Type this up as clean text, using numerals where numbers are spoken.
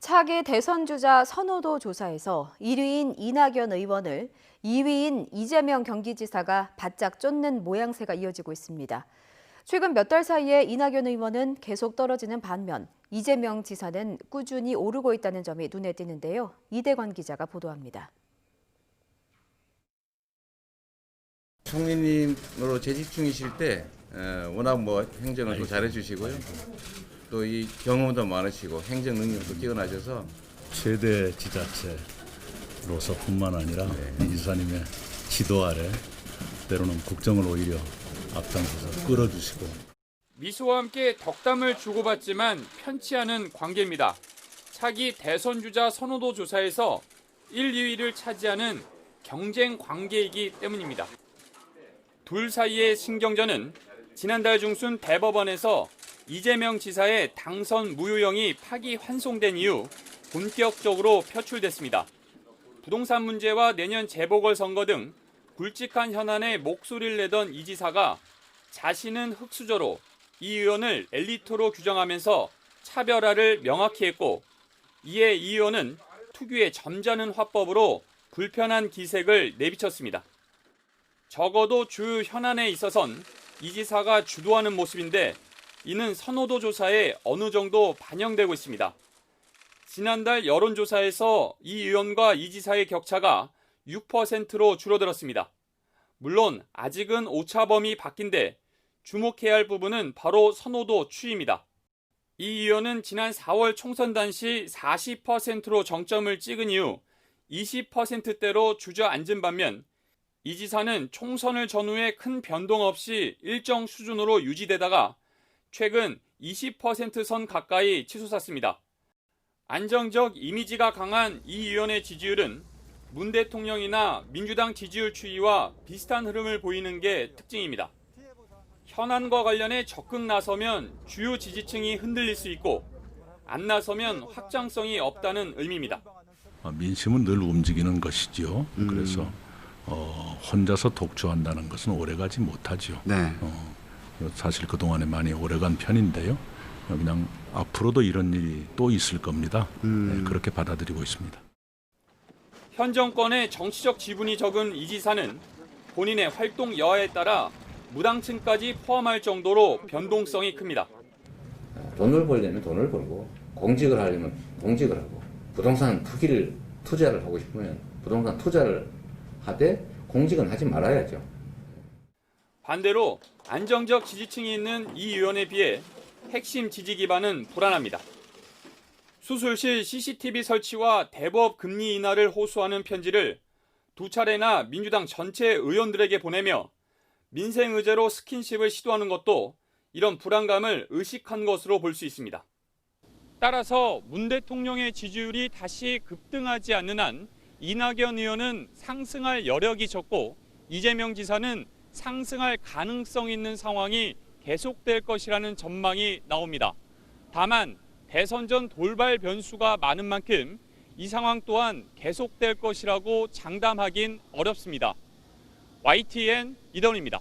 차기 대선 주자 선호도 조사에서 1위인 이낙연 의원을 2위인 이재명 경기지사가 바짝 쫓는 모양새가 이어지고 있습니다. 최근 몇 달 사이에 이낙연 의원은 계속 떨어지는 반면 이재명 지사는 꾸준히 오르고 있다는 점이 눈에 띄는데요. 이대관 기자가 보도합니다. 총리님으로 재직 중이실 때 워낙 행정을 또 잘해주시고요. 또 이 경험도 많으시고 행정 능력도 뛰어나셔서 최대 지자체로서뿐만 아니라 이 지사님의 지도 아래 때로는 국정을 오히려 앞장서서 끌어주시고 미소와 함께 덕담을 주고받지만 편치 않은 관계입니다. 차기 대선 주자 선호도 조사에서 1, 2위를 차지하는 경쟁 관계이기 때문입니다. 둘 사이의 신경전은 지난달 중순 대법원에서 이재명 지사의 당선 무효형이 파기환송된 이후 본격적으로 표출됐습니다. 부동산 문제와 내년 재보궐선거 등 굵직한 현안에 목소리를 내던 이 지사가 자신은 흑수저로 이 의원을 엘리트로 규정하면서 차별화를 명확히 했고, 이에 이 의원은 특유의 점잖은 화법으로 불편한 기색을 내비쳤습니다. 적어도 주 현안에 있어선 이 지사가 주도하는 모습인데 이는 선호도 조사에 어느 정도 반영되고 있습니다. 지난달 여론조사에서 이 의원과 이 지사의 격차가 6%로 줄어들었습니다. 물론 아직은 오차범위 밖인데 주목해야 할 부분은 바로 선호도 추이입니다. 이 의원은 지난 4월 총선 당시 40%로 정점을 찍은 이후 20%대로 주저앉은 반면 이 지사는 총선을 전후에 큰 변동 없이 일정 수준으로 유지되다가 최근 20% 선 가까이 치솟았습니다. 안정적 이미지가 강한 이 의원의 지지율은 문 대통령이나 민주당 지지율 추이와 비슷한 흐름을 보이는 게 특징입니다. 현안과 관련해 적극 나서면 주요 지지층이 흔들릴 수 있고 안 나서면 확장성이 없다는 의미입니다. 민심은 늘 움직이는 것이지요. 그래서 혼자서 독주한다는 것은 오래가지 못하지요. 네. 사실 그동안에 많이 오래간 편인데요. 그냥 앞으로도 이런 일이 또 있을 겁니다. 그렇게 받아들이고 있습니다. 현 정권의 정치적 지분이 적은 이 지사는 본인의 활동 여하에 따라 무당층까지 포함할 정도로 변동성이 큽니다. 돈을 벌려면 돈을 벌고 공직을 하려면 공직을 하고 부동산 투자를 하고 싶으면 부동산 투자를 하되 공직은 하지 말아야죠. 반대로 안정적 지지층이 있는 이 의원에 비해 핵심 지지 기반은 불안합니다. 수술실 CCTV 설치와 대법 금리 인하를 호소하는 편지를 두 차례나 민주당 전체 의원들에게 보내며 민생 의제로 스킨십을 시도하는 것도 이런 불안감을 의식한 것으로 볼 수 있습니다. 따라서 문 대통령의 지지율이 다시 급등하지 않는 한 이낙연 의원은 상승할 여력이 적고 이재명 지사는 상승할 가능성 있는 상황이 계속될 것이라는 전망이 나옵니다. 다만 대선 전 돌발 변수가 많은 만큼 이 상황 또한 계속될 것이라고 장담하긴 어렵습니다. YTN 이던우입니다.